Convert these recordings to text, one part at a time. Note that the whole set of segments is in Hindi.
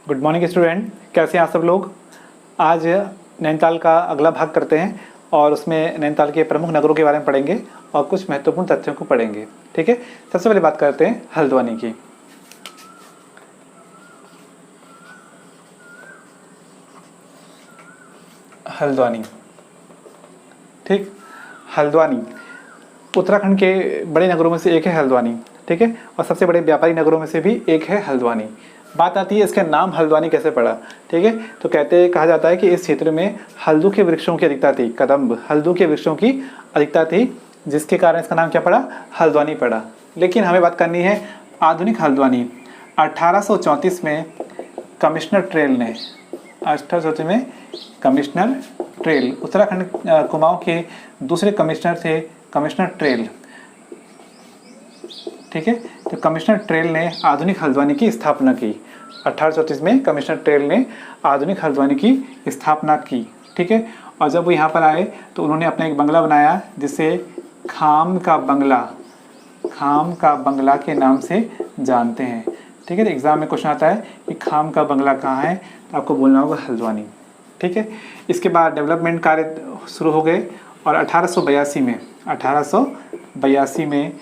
गुड मॉर्निंग स्टूडेंट, कैसे हैं आप सब लोग। आज नैनीताल का अगला भाग करते हैं और उसमें नैनीताल के प्रमुख नगरों के बारे में पढ़ेंगे और कुछ महत्वपूर्ण तथ्यों को पढ़ेंगे। ठीक है, सबसे पहले बात करते हैं हल्द्वानी की। हल्द्वानी, ठीक, हल्द्वानी उत्तराखंड के बड़े नगरों में से एक है हल्द्वानी। ठीक है, और सबसे बड़े व्यापारी नगरों में से भी एक है हल्द्वानी। बात आती है इसका नाम हल्द्वानी कैसे पड़ा। ठीक है, तो कहा जाता है कि इस क्षेत्र में हल्दू के वृक्षों की अधिकता थी, कदम्ब हल्दू के वृक्षों की अधिकता थी, जिसके कारण इसका नाम क्या पड़ा, हल्द्वानी पड़ा। लेकिन हमें बात करनी है आधुनिक हल्द्वानी। 1834 में कमिश्नर ट्रेल ने 1834 में कमिश्नर ट्रेल उत्तराखंड कुमाऊं के दूसरे कमिश्नर थे, कमिश्नर ट्रेल। ठीक है, तो कमिश्नर ट्रेल ने आधुनिक हल्द्वानी की स्थापना की। 1834 में कमिश्नर ट्रेल ने आधुनिक हल्द्वानी की स्थापना की। ठीक है, और जब वो यहाँ पर आए तो उन्होंने अपना एक बंगला बनाया जिसे खाम का बंगला के नाम से जानते हैं। ठीक है, तो एग्जाम में क्वेश्चन आता है कि खाम का बंगला कहाँ है, तो आपको बोलना होगा हल्द्वानी। ठीक है, इसके बाद डेवलपमेंट कार्य शुरू हो गए और 1882 में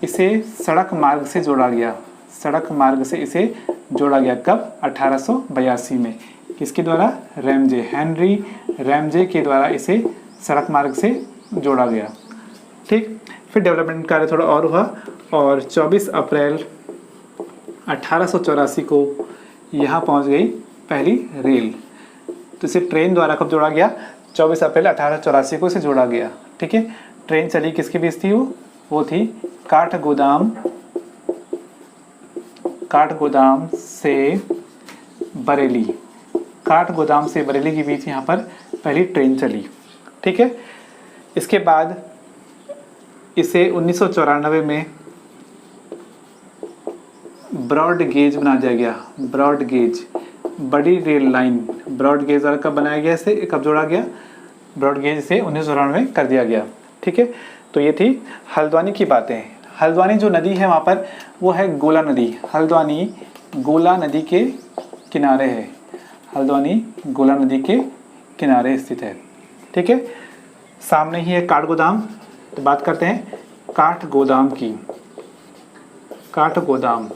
इसे सड़क मार्ग से जोड़ा गया। सड़क मार्ग से इसे जोड़ा गया कब, 1882 में। किसके द्वारा, रैमजे, हेनरी रैमजे के द्वारा इसे सड़क मार्ग से जोड़ा गया। ठीक, फिर डेवलपमेंट कार्य थोड़ा और हुआ और 24 अप्रैल 1884 को यहाँ पहुँच गई पहली रेल। तो इसे ट्रेन द्वारा कब जोड़ा गया, 24 अप्रैल 1884 को इसे जोड़ा गया। ठीक है, ट्रेन चली किसके बीच थी, वो थी काठगोदाम से बरेली। काठगोदाम से बरेली के बीच यहाँ पर पहली ट्रेन चली। ठीक है, इसके बाद इसे 1994 में ब्रॉड गेज बना दिया गया। ब्रॉड गेज, बड़ी रेल लाइन, ब्रॉड गेज द्वारा कब बनाया गया, इसे कब जोड़ा गया, ब्रॉड गेज से 1994 में कर दिया गया। ठीक है, तो ये थी हल्द्वानी की बातें। हल्द्वानी जो नदी है वहाँ पर वो है गोला नदी। हल्द्वानी गोला नदी के किनारे है। हल्द्वानी गोला नदी के किनारे स्थित है। ठीक है, सामने ही है काठगोदाम। तो बात करते हैं काठगोदाम की। काठगोदाम,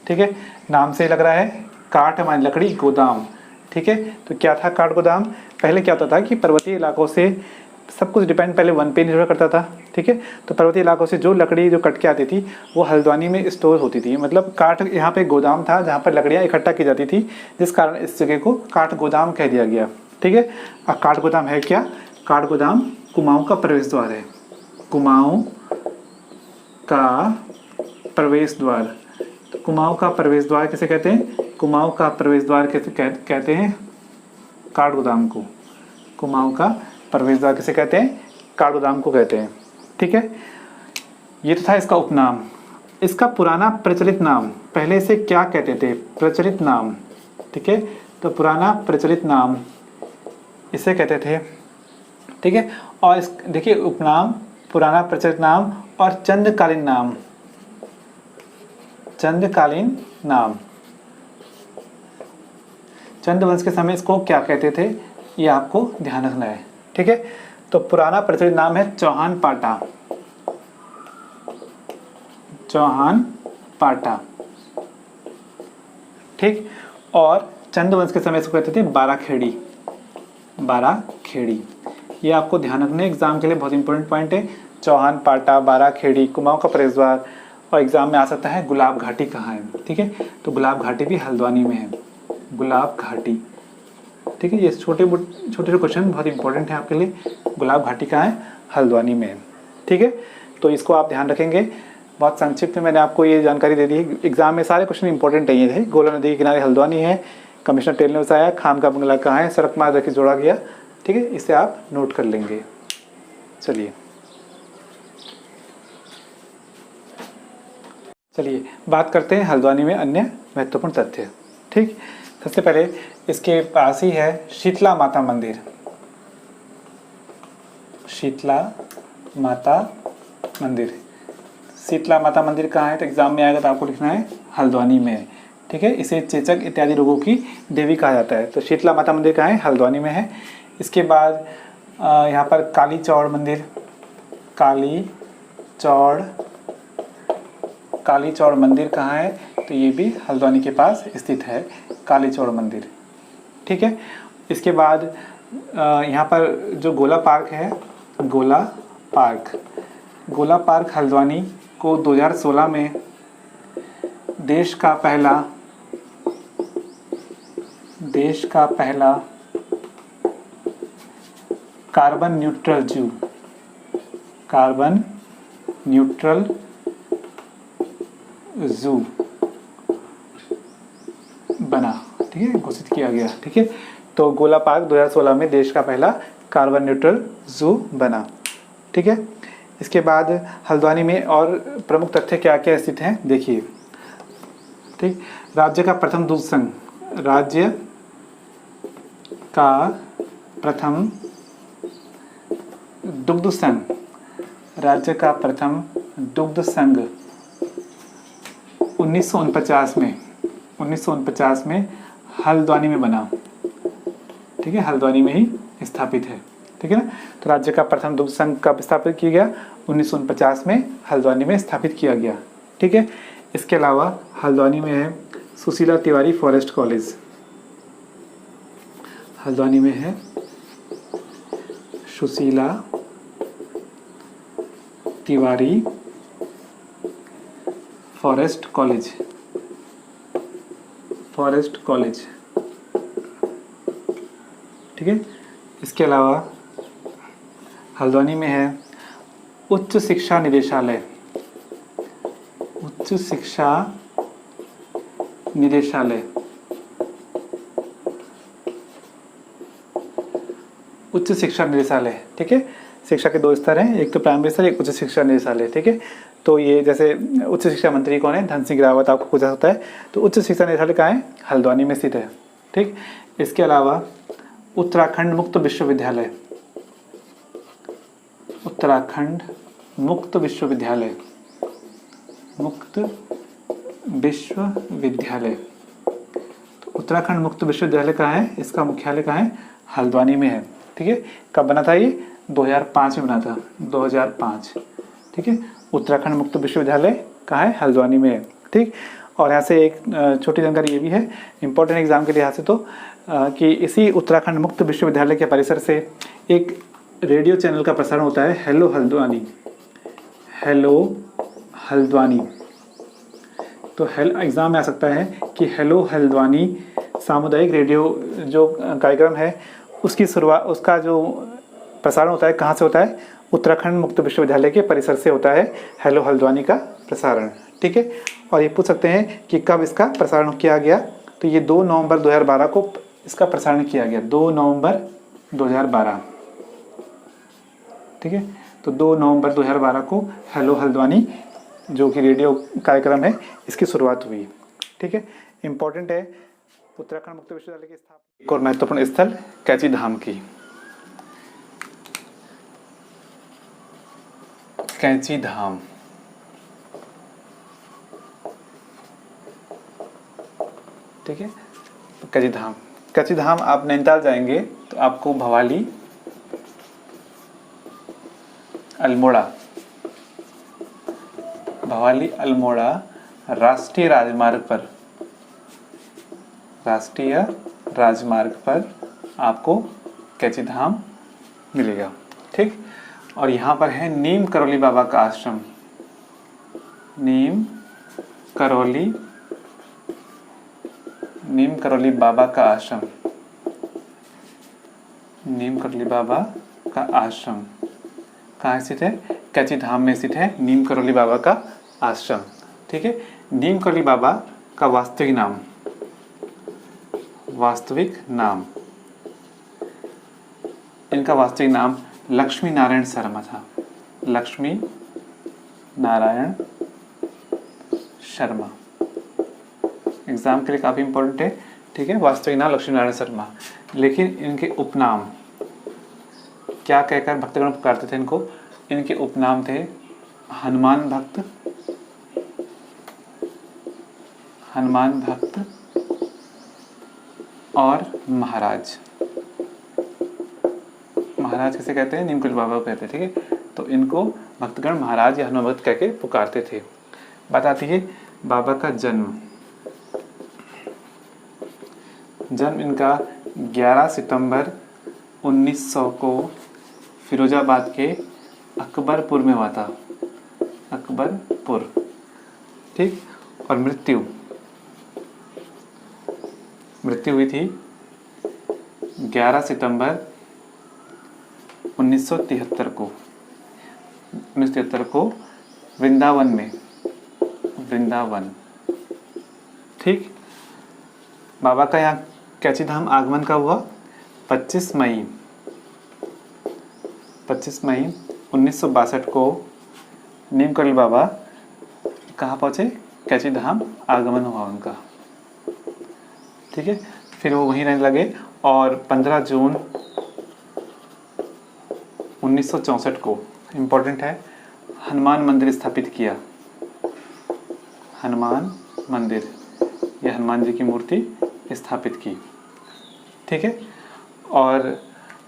ठीक है, नाम से लग रहा है, काठ माने लकड़ी, गोदाम। ठीक है, तो क्या था काठगोदाम, पहले क्या होता था कि पर्वतीय इलाकों से सब कुछ डिपेंड पहले वन पे निर्भर करता था। ठीक है, तो पर्वतीय इलाकों से जो लकड़ी जो कट के आती थी वो हल्द्वानी में स्टोर होती थी। मतलब काठ, यहाँ पे गोदाम था जहाँ पर लकड़ियाँ इकट्ठा की जाती थी, जिस कारण इस जगह को काठ गोदाम कह दिया गया। ठीक है, और काठ गोदाम है क्या, काठ गोदाम कुमाऊँ का प्रवेश द्वार है। कुमाऊँ का प्रवेश द्वार। तो कुमाऊँ का प्रवेश द्वार किसे कहते हैं, कुमाऊँ का प्रवेश द्वार कहते हैं काठगोदाम को। कुमाऊँ का प्रवेश द्वार किसे कहते हैं, काठगोदाम को कहते हैं। ठीक है, ये तो था इसका उपनाम। इसका पुराना प्रचलित नाम, पहले इसे क्या कहते थे, प्रचलित नाम। ठीक है, तो पुराना प्रचलित नाम इसे कहते थे। ठीक है, और इस देखिए उपनाम, पुराना प्रचलित नाम और चंद्रकालीन नाम। चंद्रकालीन नाम, चंद्रवंश के समय इसको क्या कहते थे, ये आपको ध्यान रखना है। ठीक है, तो पुराना प्रचलित नाम है चौहान पाटा। चौहान पाटा, ठीक, और चंद्रवंश के समय इसको कहते थे बाराखेड़ी। बाराखेड़ी, ये आपको ध्यान रखना है, एग्जाम के लिए बहुत इंपॉर्टेंट पॉइंट है। चौहान पाटा, बाराखेड़ी, कुमाऊँ का प्रवेश द्वार, और एग्जाम में आ सकता है गुलाब घाटी कहाँ है। ठीक है, तो गुलाब घाटी भी हल्द्वानी में है, गुलाब घाटी। ठीक है, ये छोटे छोटे क्वेश्चन बहुत इंपॉर्टेंट है आपके लिए। गुलाब घाटी कहाँ है, हल्द्वानी में है। ठीक है, तो इसको आप ध्यान रखेंगे। बहुत संक्षिप्त में मैंने आपको ये जानकारी दे दी है, एग्जाम में सारे क्वेश्चन इंपॉर्टेंट है। ये थे, गोला नदी के किनारे हल्द्वानी है, कमिश्नर ट्रेल ने बताया, खाम का बंगला कहाँ है, सड़क मार्ग से जोड़ा गया। ठीक है, इसे आप नोट कर लेंगे। चलिए बात करते हैं हल्द्वानी में अन्य महत्वपूर्ण तथ्य। ठीक, सबसे पहले इसके पास ही है शीतला माता मंदिर। शीतला माता मंदिर, शीतला माता मंदिर कहाँ है, तो एग्जाम में आएगा तो आपको लिखना है हल्द्वानी में। ठीक है। इसे चेचक इत्यादि रोगों की देवी कहा जाता है। तो शीतला माता मंदिर कहाँ है? हल्द्वानी में है। इसके बाद यहाँ पर काली चौड़ मंदिर, काली चौड़ मंदिर कहाँ है? तो ये भी हल्द्वानी के पास स्थित है, काली चौड़ मंदिर, ठीक है। इसके बाद यहाँ पर जो गोला पार्क है, गोला पार्क हल्द्वानी को 2016 में देश का पहला कार्बन न्यूट्रल जू बना, ठीक है, घोषित किया गया, ठीक है। तो गोला पार्क 2016 में देश का पहला कार्बन न्यूट्रल जू बना, ठीक है। इसके बाद हल्द्वानी में और प्रमुख तथ्य क्या क्या स्थित हैं देखिए, ठीक। राज्य का प्रथम दुग्ध संघ, राज्य का प्रथम दुग्ध संघ 1949 में हल्द्वानी में बना, ठीक है, हल्द्वानी में ही स्थापित है, ठीक है ना। तो राज्य का प्रथम दुग्ध संघ कब स्थापित किया गया? 1949 में हल्द्वानी में स्थापित किया गया, ठीक है। इसके अलावा हल्द्वानी में है सुशीला तिवारी फॉरेस्ट कॉलेज, हल्द्वानी में है सुशीला तिवारी फॉरेस्ट कॉलेज, ठीक है। इसके अलावा हल्द्वानी में है उच्च शिक्षा निदेशालय, ठीक है। शिक्षा के 2 स्तर हैं, एक तो प्राइमरी स्तर, एक उच्च शिक्षा निदेशालय, ठीक है। तो ये जैसे उच्च शिक्षा मंत्री कौन है? धन सिंह रावत, आपको पूछा होता है। तो उच्च शिक्षा निदेशालय कहाँ है? हल्द्वानी में स्थित है, ठीक। इसके अलावा उत्तराखंड मुक्त विश्वविद्यालय, तो उत्तराखंड मुक्त विश्वविद्यालय कहाँ है? इसका मुख्यालय कहाँ है? हल्द्वानी में है, ठीक है। कब बना था ये? 2005 में बना था, 2005, ठीक है। उत्तराखंड मुक्त विश्वविद्यालय कहाँ है? हल्द्वानी में है, ठीक। और यहाँ से एक छोटी जानकारी ये भी है इम्पोर्टेंट एग्जाम के लिहाज से, तो कि इसी उत्तराखंड मुक्त विश्वविद्यालय के परिसर से एक रेडियो चैनल का प्रसारण होता है, हेलो हल्द्वानी। तो एग्ज़ाम में आ सकता है कि हेलो हल्द्वानी सामुदायिक रेडियो जो कार्यक्रम है उसकी शुरुआत, उसका जो प्रसारण होता है कहाँ से होता है? उत्तराखंड मुक्त विश्वविद्यालय के परिसर से होता है हेलो हल्द्वानी का प्रसारण, ठीक है। और ये पूछ सकते हैं कि कब इसका प्रसारण किया गया? तो ये 2 नवंबर 2012 को इसका प्रसारण किया गया, 2 नवंबर 2012, ठीक है। तो 2 नवंबर 2012 को हेलो हल्द्वानी जो कि रेडियो कार्यक्रम है इसकी शुरुआत हुई, ठीक है। इम्पोर्टेंट है उत्तराखंड मुक्त विश्वविद्यालय की स्थापना। एक और महत्वपूर्ण स्थल कैची धाम की, कैची धाम, ठीक है। कैची धाम आप नैनीताल जाएंगे तो आपको भवाली अल्मोड़ा राष्ट्रीय राजमार्ग पर आपको कैची धाम मिलेगा, ठीक। और यहाँ पर है नीम करौली बाबा का आश्रम, नीम करौली बाबा का आश्रम कहाँ स्थित है? कैची धाम में स्थित है नीम करौली बाबा का आश्रम, ठीक है। नीम करौली बाबा का वास्तविक इनका वास्तविक नाम लक्ष्मी नारायण शर्मा था, लक्ष्मी नारायण शर्मा। एग्जाम के लिए काफ़ी इंपॉर्टेंट है, ठीक है। वास्तविक नाम लक्ष्मी नारायण शर्मा, लेकिन इनके उपनाम क्या कहकर भक्तगण पुकारते थे इनको? इनके उपनाम थे हनुमान हनुमान भक्त और महाराज। महाराज किसे कहते हैं? नीमकुंज बाबा को कहते हैं। ठीक है, तो इनको भक्तगण महाराज या हनुमान भक्त कह के पुकारते थे। बात आती है बाबा का जन्म। जन्म इनका 11 सितंबर 1900 को फिरोजाबाद के अकबरपुर में हुआ था। अकबरपुर, ठीक। और मृत्यु हुई थी 11 सितंबर 1973 को वृंदावन में। ठीक। बाबा का यहाँ कैची धाम आगमन का हुआ 25 मई 1962 को नीमकंठ बाबा कहाँ पहुँचे? कैची धाम आगमन हुआ उनका। ठीक है, फिर वो वहीं रहने लगे और 15 जून 1964 को, इम्पोर्टेंट है, हनुमान मंदिर स्थापित किया। हनुमान मंदिर या हनुमान जी की मूर्ति स्थापित की। ठीक है, और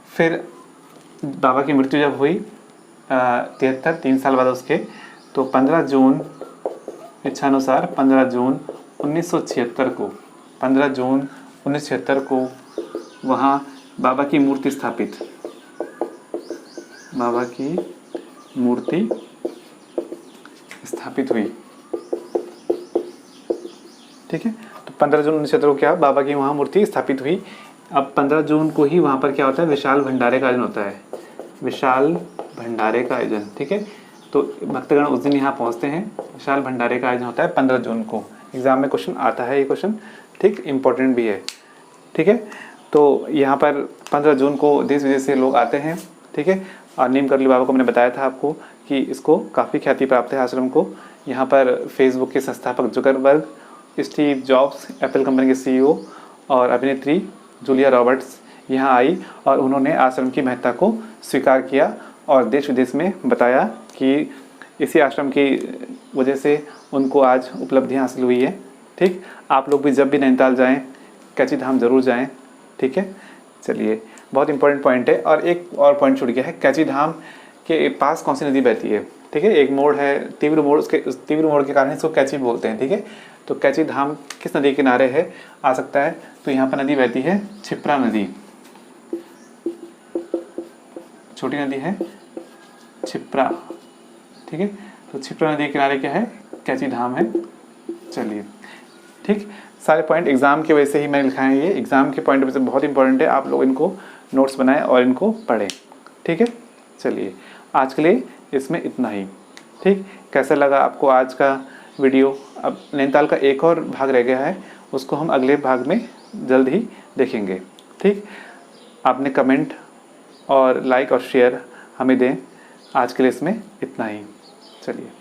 फिर बाबा की मृत्यु जब हुई 3 साल बाद उसके, तो 15 जून इच्छानुसार 15 जून 1976 को वहाँ बाबा की मूर्ति स्थापित हुई। ठीक है, तो 15 जून 1976 को क्या बाबा की वहाँ मूर्ति स्थापित हुई। अब 15 जून को ही वहाँ पर क्या होता है? विशाल भंडारे का आयोजन होता है। विशाल भंडारे का आयोजन, ठीक है, तो भक्तगण उस दिन यहाँ पहुँचते हैं। विशाल भंडारे का आयोजन होता है 15 जून को। एग्जाम में क्वेश्चन आता है ये क्वेश्चन, ठीक, इम्पोर्टेंट भी है। ठीक है, तो यहाँ पर 15 जून को देश विदेश से लोग आते हैं। ठीक है, और नीमकंठ बाबा को मैंने बताया था आपको कि इसको काफ़ी ख्याति प्राप्त है आश्रम को। यहाँ पर फेसबुक के संस्थापक Zuckerberg, Steve jobs, Apple company के CEO और अभिनेत्री जूलिया रॉबर्ट्स यहाँ आई और उन्होंने आश्रम की महत्ता को स्वीकार किया और देश विदेश में बताया कि इसी आश्रम की वजह से उनको आज उपलब्धियाँ हासिल हुई है। ठीक, आप लोग भी जब भी नैनीताल जाएं कैची धाम ज़रूर जाएं। ठीक है, चलिए, बहुत इंपॉर्टेंट पॉइंट है। और एक और पॉइंट छूट गया है, कैची धाम के पास कौन सी नदी बहती है? ठीक है, एक मोड़ है तीव्र मोड़, उसके तीव्र मोड़ के कारण इसको कैची बोलते हैं। ठीक है, तो कैची धाम किस नदी के किनारे है आ सकता है? तो यहाँ पर नदी बहती है क्षिप्रा नदी, छोटी नदी है क्षिप्रा। ठीक है, तो क्षिप्रा नदी के किनारे क्या है? कैची धाम है। चलिए, ठीक, सारे पॉइंट एग्जाम की वजह से ही मैंने लिखा है। ये एग्जाम के पॉइंट से बहुत इंपॉर्टेंट है, आप लोग इनको नोट्स बनाएं और इनको पढ़ें। ठीक है, चलिए, आज के लिए इसमें इतना ही। ठीक, कैसा लगा आपको आज का वीडियो? अब नैनीताल का एक और भाग रह गया है, उसको हम अगले भाग में जल्द ही देखेंगे। ठीक, आपने कमेंट और लाइक और शेयर हमें दें। आज के लिए इसमें इतना ही। चलिए।